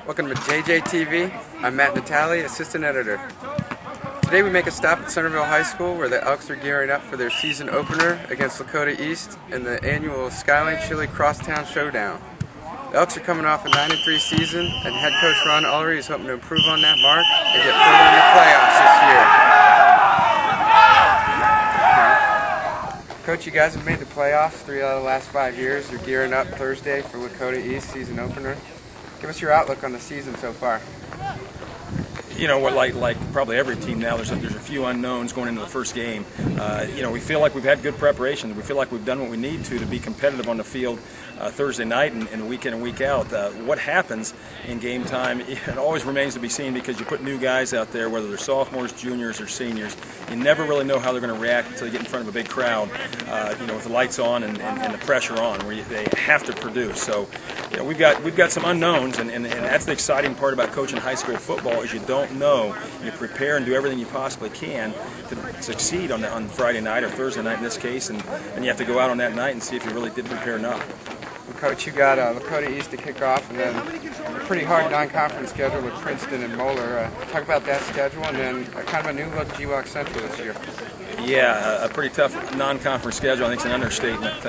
Welcome to JJ TV. I'm Natali, assistant editor. Today we make a stop at Centerville High School where the Elks are gearing up for their season opener against Lakota East in the annual Skyline Chili Crosstown Showdown. The Elks are coming off a 9-3 season, and head coach Ron Ullery is hoping to improve on that mark and get further in the playoffs this year. Coach, you guys have made the playoffs 3 out of the last 5 years. You're gearing up Thursday for Lakota East season opener. Give us your outlook on the season so far. You know, like probably every team now, there's a few unknowns going into the first game. We feel like we've had good preparation. We feel like we've done what we need to be competitive on the field Thursday night and week in and week out. What happens in game time, it always remains to be seen because you put new guys out there, whether they're sophomores, juniors, or seniors. You never really know how they're going to react until you get in front of a big crowd, with the lights on and the pressure on, where they have to produce. So, we've got some unknowns, and that's the exciting part about coaching high school football is you don't know. You prepare and do everything you possibly can to succeed on Friday night or Thursday night in this case, and you have to go out on that night and see if you really did prepare enough. Well, Coach, you got Lakota East to kick off, and then a pretty hard non-conference schedule with Princeton and Moeller. Talk about that schedule, and then kind of a new look GWAC Central this year. Yeah, a pretty tough non-conference schedule. I think it's an understatement.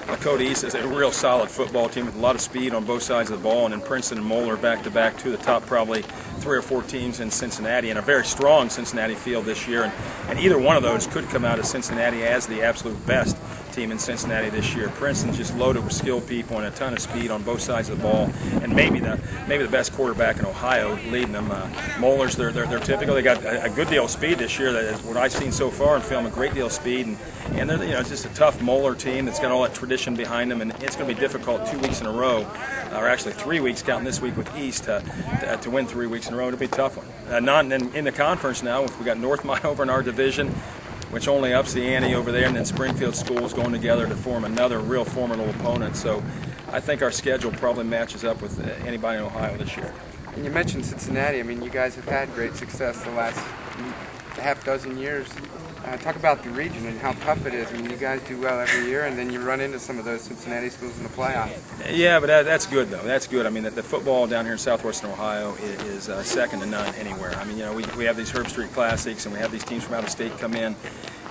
Lakota East is a real solid football team with a lot of speed on both sides of the ball, and then Princeton and Moeller back-to-back, two of the top probably 3 or 4 teams in Cincinnati, and a very strong Cincinnati field this year. And either one of those could come out of Cincinnati as the absolute best team in Cincinnati this year. Princeton's just loaded with skilled people and a ton of speed on both sides of the ball, and maybe the best quarterback in Ohio leading them. Moeller's they're typical. They got a good deal of speed this year. That is what I've seen so far in film. A great deal of speed, and they're, it's just a tough Moeller team that's got all that tradition behind them, and it's going to be difficult 2 weeks in a row, or actually 3 weeks counting this week with East to win 3 weeks in a row. It'll be a tough one. In the conference now, we got North Mile over in our division, which only ups the ante over there, and then Springfield schools going together to form another real formidable opponent. So I think our schedule probably matches up with anybody in Ohio this year. And you mentioned Cincinnati. I mean, you guys have had great success the last half dozen years. Talk about the region and how tough it is. I mean, you guys do well every year, and then you run into some of those Cincinnati schools in the playoffs. Yeah, but that's good, though. That's good. I mean, the football down here in southwestern Ohio is second to none anywhere. I mean, we have these Herb Street Classics, and we have these teams from out of state come in,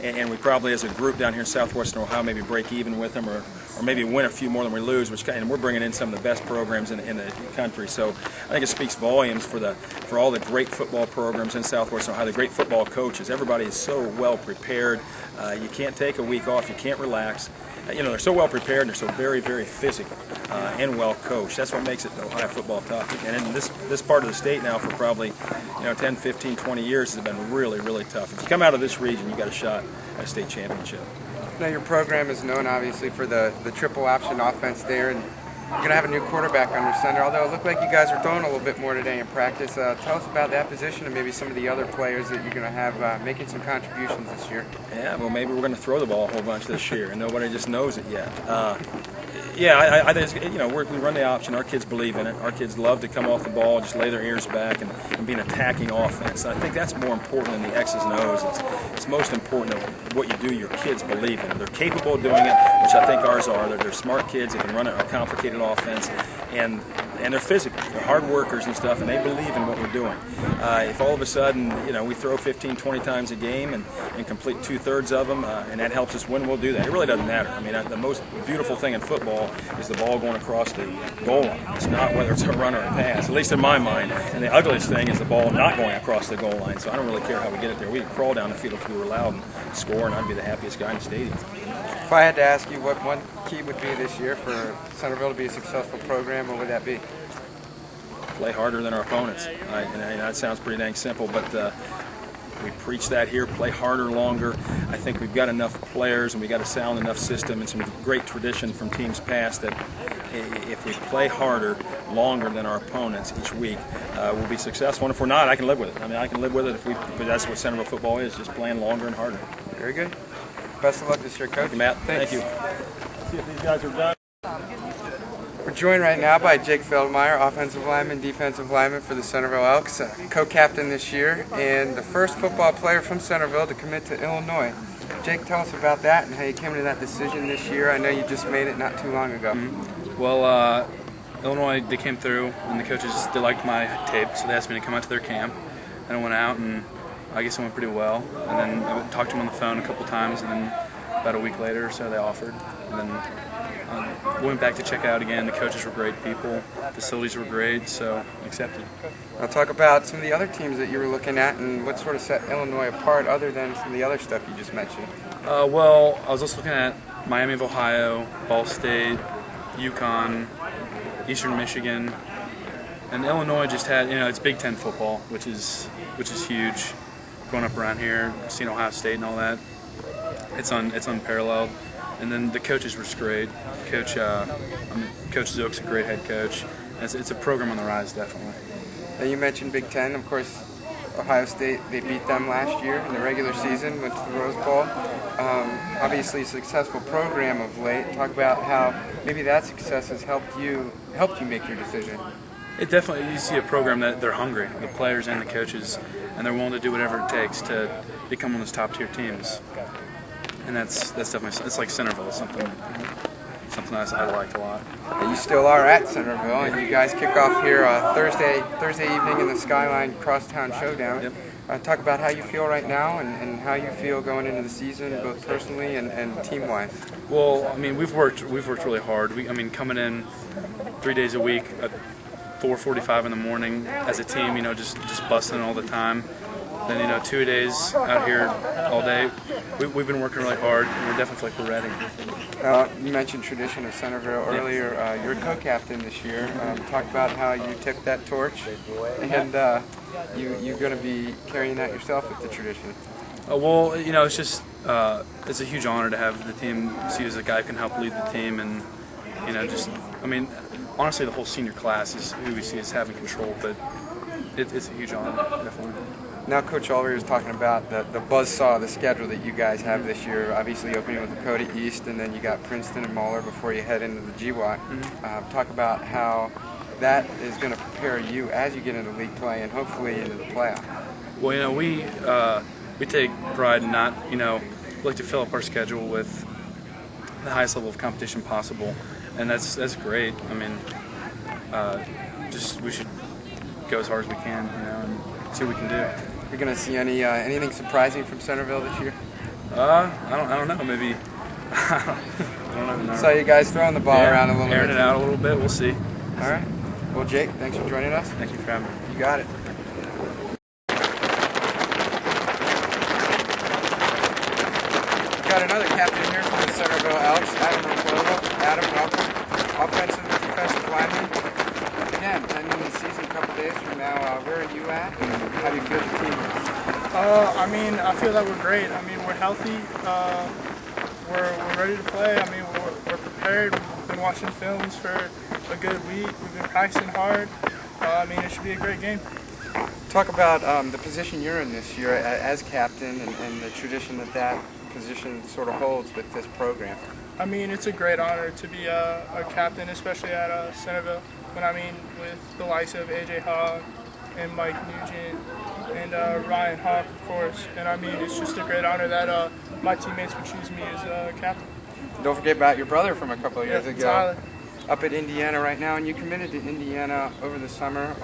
and we probably, as a group down here in southwestern Ohio, maybe break even with them, or maybe win a few more than we lose. And we're bringing in some of the best programs in the country. So I think it speaks volumes for all the great football programs in southwestern Ohio, the great football coaches. Everybody is so well prepared. You can't take a week off. You can't relax. They're so well prepared, and they're so very, very physical and well coached. That's what makes it Ohio football tough. And in this part of the state now for probably 10, 15, 20 years has been really, really tough. If you come out of this region, you got a shot at a state championship. Now, your program is known, obviously, for the triple option offense there, and you're going to have a new quarterback under center, although it looked like you guys were throwing a little bit more today in practice. Tell us about that position and maybe some of the other players that you're going to have making some contributions this year. Yeah, well, maybe we're going to throw the ball a whole bunch this year, and nobody just knows it yet. I think we run the option. Our kids believe in it. Our kids love to come off the ball, just lay their ears back, and be an attacking offense. And I think that's more important than the X's and O's. It's most important that what you do, your kids believe in it. They're capable of doing it, which I think ours are. They're smart kids. They can run a complicated offense, and they're physical. They're hard workers and stuff, and they believe in what we're doing. If all of a sudden, we throw 15, 20 times a game and complete 2/3 of them, and that helps us win, we'll do that. It really doesn't matter. I mean, the most beautiful thing in football is the ball going across the goal line. It's not whether it's a run or a pass, at least in my mind. And the ugliest thing is the ball not going across the goal line. So I don't really care how we get it there. We could crawl down the field if we were allowed and score, and I'd be the happiest guy in the stadium. If I had to ask you what one key would be this year for Centerville to be a successful program, what would that be? Play harder than our opponents. That sounds pretty dang simple, but we preach that here. Play harder, longer. I think we've got enough players, and we've got a sound enough system and some great tradition from teams past that if we play harder, longer than our opponents each week, we'll be successful. And if we're not, I can live with it. I mean, I can live with it because that's what Centerville football is, just playing longer and harder. Very good. Best of luck this year, Coach. Thank you, Matt. Thanks. Thank you. See if these guys are done. We're joined right now by Jake Feldmer, offensive lineman, defensive lineman for the Centerville Elks, co-captain this year, and the first football player from Centerville to commit to Illinois. Jake, tell us about that and how you came to that decision this year. I know you just made it not too long ago. Well, Illinois, they came through, and the coaches, they liked my tape, so they asked me to come out to their camp. And I went out, and I guess it went pretty well. And then I talked to them on the phone a couple times, and then about a week later or so, they offered. And then went back to check out again. The coaches were great people, facilities were great, so accepted. Now talk about some of the other teams that you were looking at and what sort of set Illinois apart other than some of the other stuff you just mentioned. Well, I was also looking at Miami of Ohio, Ball State, UConn, Eastern Michigan, and Illinois just had, it's Big Ten football, which is huge. Growing up around here, seeing Ohio State and all that, it's unparalleled. And then the coaches were great. Coach Zook's a great head coach. It's a program on the rise, definitely. Now you mentioned Big Ten, of course. Ohio State, they beat them last year in the regular season, went to the Rose Bowl. Obviously a successful program of late. Talk about how maybe that success has helped you make your decision. It definitely, you see a program that they're hungry, the players and the coaches, and they're willing to do whatever it takes to become one of those top tier teams. And that's definitely, it's like Centerville, it's something I liked a lot. You still are at Centerville, and you guys kick off here Thursday evening in the Skyline Crosstown Showdown. Yep. Talk about how you feel right now and how you feel going into the season, both personally and team-wise. Well, I mean, we've worked really hard. Coming in 3 days a week at 4:45 in the morning as a team, just busting all the time. Then 2 days out here all day. We've been working really hard, and we're definitely we're ready. You mentioned tradition of Centerville earlier. You're co-captain this year. Talk about how you tipped that torch, and you're going to be carrying that yourself with the tradition. Well, it's just it's a huge honor to have the team see you as a guy who can help lead the team, and honestly, the whole senior class is who we see as having control, but it's a huge honor, definitely. Now Coach Ulrich was talking about the buzzsaw, the schedule that you guys have this year, obviously opening with Lakota East, and then you got Princeton and Moeller before you head into the GWAT. Talk about how that is going to prepare you as you get into league play and hopefully into the playoff. Well, we take pride in not, we like to fill up our schedule with the highest level of competition possible, and that's great. We should go as hard as we can, and see what we can do. You're going to see anything surprising from Centerville this year? I don't know. Maybe. I don't know. Saw you guys throwing the ball around a little bit. Airing it out a little bit. We'll see. All right. Well, Jake, thanks for joining us. Thank you for having me. You got it. Got another captain here from the Centerville Elks, Adam, welcome. Offensive and defensive lineman. Again, ending the season a couple days from now. Where are you at, and how do you feel the team is? I feel that we're great. We're healthy. We're ready to play. We're prepared. We've been watching films for a good week. We've been practicing hard. It should be a great game. Talk about the position you're in this year as captain and the tradition that position sort of holds with this program. It's a great honor to be a captain, especially at Centerville. With the likes of JJhulddle and Mike Nugent and Ryan Hawk, of course. And it's just a great honor that my teammates would choose me as captain. Don't forget about your brother from a couple of years ago. Natali. Up at Indiana right now, and you committed to Indiana over the summer.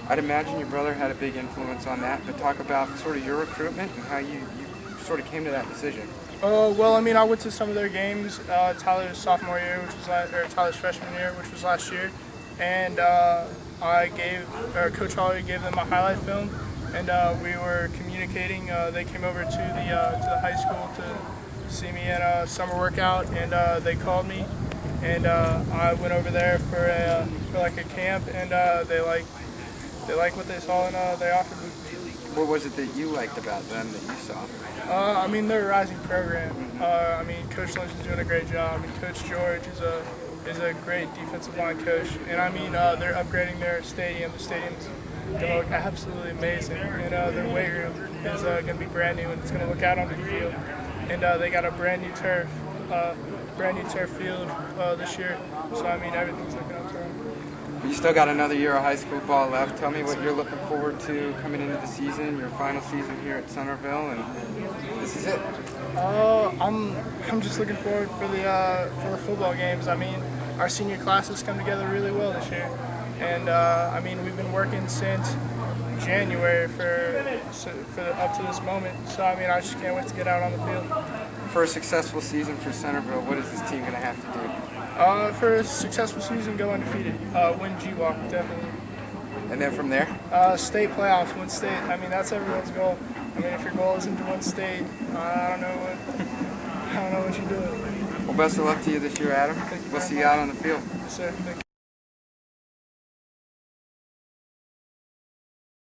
I'd imagine your brother had a big influence on that, but talk about sort of your recruitment and how you sort of came to that decision. I went to some of their games. Tyler's sophomore year, Tyler's freshman year, which was last year. And Coach Hawley gave them a highlight film, and we were communicating. They came over to the high school to see me at a summer workout, and they called me, and I went over there for a camp, and they liked what they saw, and they offered me. What was it that you liked about them that you saw? They're a rising program. Coach Lynch is doing a great job. Coach George is a great defensive line coach, and they're upgrading their stadium. The stadium's going to look absolutely amazing, and their weight room is going to be brand new, and it's going to look out on the field. And they got a brand new turf field this year, so everything's looking up to them. You still got another year of high school ball left. Tell me what you're looking forward to coming into the season, your final season here at Centerville, and this is it. I'm just looking forward for the football games. our senior class has come together really well this year. And I mean, we've been working since January for up to this moment. So I mean, I just can't wait to get out on the field. For a successful season for Centerville, what is this team going to have to do? For a successful season, go undefeated. Win G-Walk, definitely. And then from there? State playoffs, win state. I mean, that's everyone's goal. I mean, if your goal isn't to win state, I don't know what you're doing. Well, best of luck to you this year, Adam. Thank you we'll very see you much. out on the field. Yes, sir. Thank you.